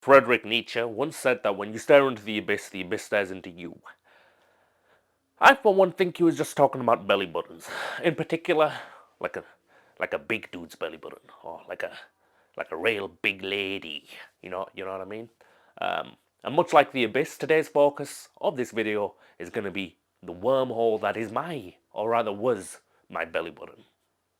Friedrich Nietzsche once said that when you stare into the abyss stares into you. I, for one, think he was just talking about belly buttons. In particular, like a like a big dude's belly button, or like a real big lady. You know what I mean? And much like the abyss, today's focus of this video is going to be the wormhole that is or rather was, my belly button.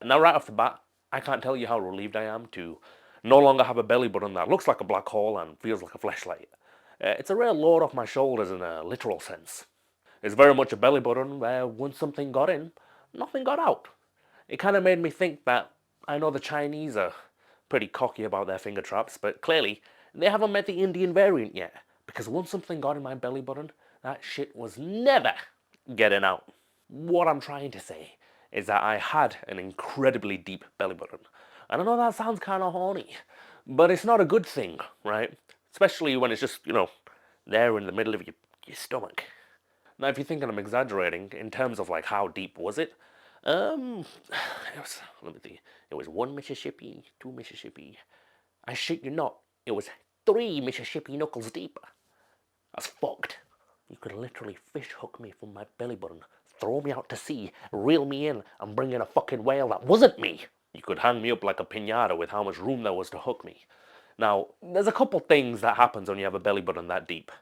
Now, right off the bat, I can't tell you how relieved I am to no longer have a belly button that looks like a black hole and feels like a fleshlight. It's a real load off my shoulders in a literal sense. It's very much a belly button where once something got in, nothing got out. It kind of made me think that I know the Chinese are pretty cocky about their finger traps, but clearly they haven't met the Indian variant yet. Because once something got in my belly button, that shit was never getting out. What I'm trying to say is that I had an incredibly deep belly button. And I know that sounds kind of horny, but it's not a good thing, right? Especially when it's just, there in the middle of your stomach. Now, if you're thinking I'm exaggerating, in terms of like how deep was it? It was, let me think. It was 1 Mississippi, 2 Mississippi. I shit you not, it was 3 Mississippi knuckles deep. That's fucked. You could literally fish hook me from my belly button, throw me out to sea, reel me in, and bring in a fucking whale that wasn't me. You could hang me up like a piñata with how much room there was to hook me. Now, there's a couple things that happens when you have a belly button that deep.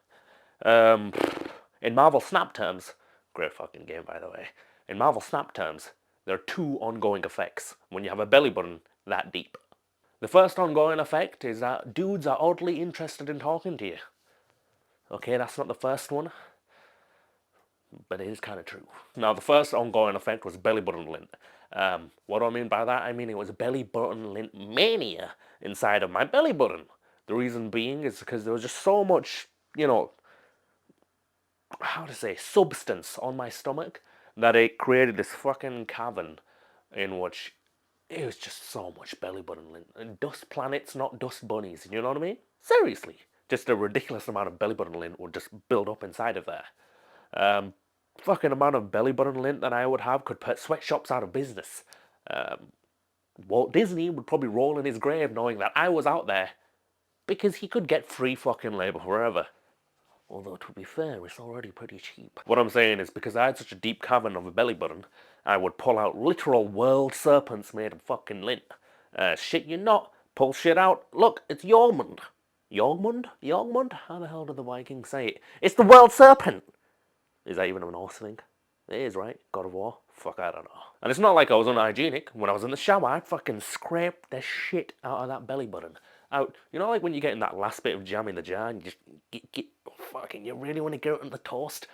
In Marvel Snap terms, great fucking game by the way. In Marvel Snap terms, there are 2 ongoing effects when you have a belly button that deep. The first ongoing effect is that dudes are oddly interested in talking to you. Okay, that's not the first one, but it is kind of true. Now, the first ongoing effect was belly button lint. What do I mean by that? I mean it was belly button lint mania inside of my belly button. The reason being is because there was just so much, how to say, substance on my stomach that it created this fucking cavern in which it was just so much belly button lint. And dust planets, not dust bunnies, you know what I mean? Seriously. Just a ridiculous amount of belly button lint would just build up inside of there. Fucking amount of belly button lint that I would have could put sweatshops out of business. Walt Disney would probably roll in his grave knowing that I was out there because he could get free fucking labor wherever. Although, to be fair, it's already pretty cheap. What I'm saying is, because I had such a deep cavern of a belly button, I would pull out literal world serpents made of fucking lint. Shit you not, pull shit out, look, it's Jormund. Jormund? Jormund? How the hell do the Vikings say it? It's the world serpent! Is that even a Norse thing? It is, right? God of War? Fuck, I don't know. And it's not like I was unhygienic. When I was in the shower, I'd fucking scrape the shit out of that belly button. Out, like when you get in that last bit of jam in the jar and you just get fucking, you really want to get it on the toast?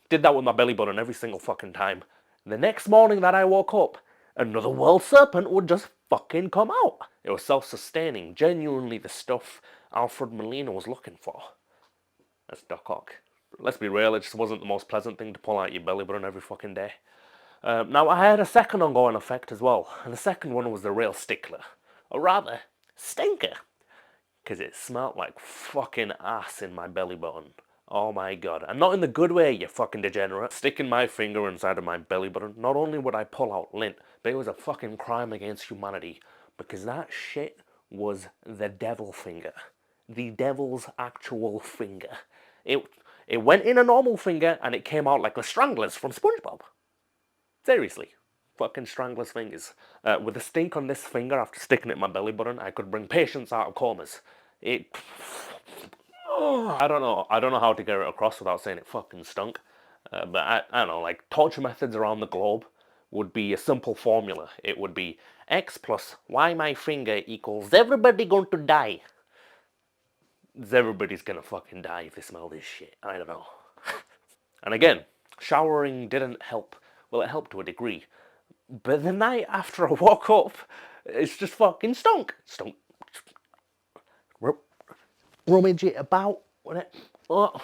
Did that with my belly button every single fucking time. The next morning that I woke up, another world serpent would just fucking come out. It was self-sustaining, genuinely the stuff Alfred Molina was looking for. That's Doc Ock. Let's be real, it just wasn't the most pleasant thing to pull out your belly button every fucking day. Now, I had a second ongoing effect as well, and the second one was the real stickler. Or rather, stinker. Because it smelled like fucking ass in my belly button. Oh my god. And not in the good way, you fucking degenerate. Sticking my finger inside of my belly button, not only would I pull out lint, but it was a fucking crime against humanity. Because that shit was the devil finger. The devil's actual finger. It went in a normal finger and it came out like the Stranglers from SpongeBob. Seriously. Fucking Stranglers fingers. With the stink on this finger after sticking it in my belly button, I could bring patients out of comas. I don't know how to get it across without saying it fucking stunk. But I don't know, like torture methods around the globe would be a simple formula. It would be X plus Y my finger equals everybody going to die. Everybody's gonna fucking die if they smell this shit. I don't know. And again, showering didn't help. Well, it helped to a degree. But the night after I woke up, it's just fucking stunk. Stunk. Rummage it about. Oh.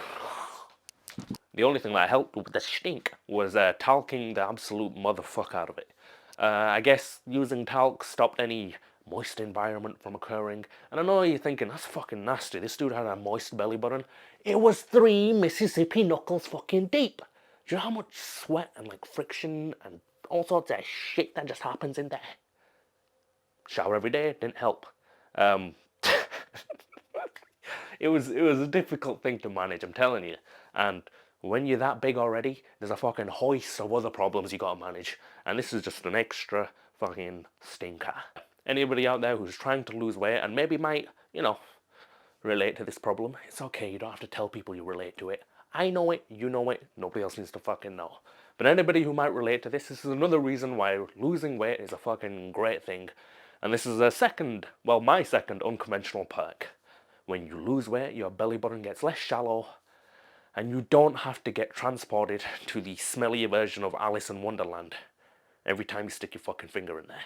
The only thing that helped with the stink was talking the absolute motherfucker out of it. I guess using talc stopped any moist environment from occurring. And I know you're thinking, that's fucking nasty. This dude had a moist belly button. It was 3 Mississippi knuckles fucking deep. Do you know how much sweat and like friction and all sorts of shit that just happens in there? Shower every day didn't help. was a difficult thing to manage, I'm telling you. And when you're that big already, there's a fucking hoist of other problems you gotta manage, and this is just an extra fucking stinker. Anybody out there who's trying to lose weight and maybe might, relate to this problem, it's okay, you don't have to tell people you relate to it. I know it, you know it, nobody else needs to fucking know. But anybody who might relate to this is another reason why losing weight is a fucking great thing. And this is my second unconventional perk. When you lose weight, your belly button gets less shallow, and you don't have to get transported to the smelly version of Alice in Wonderland every time you stick your fucking finger in there.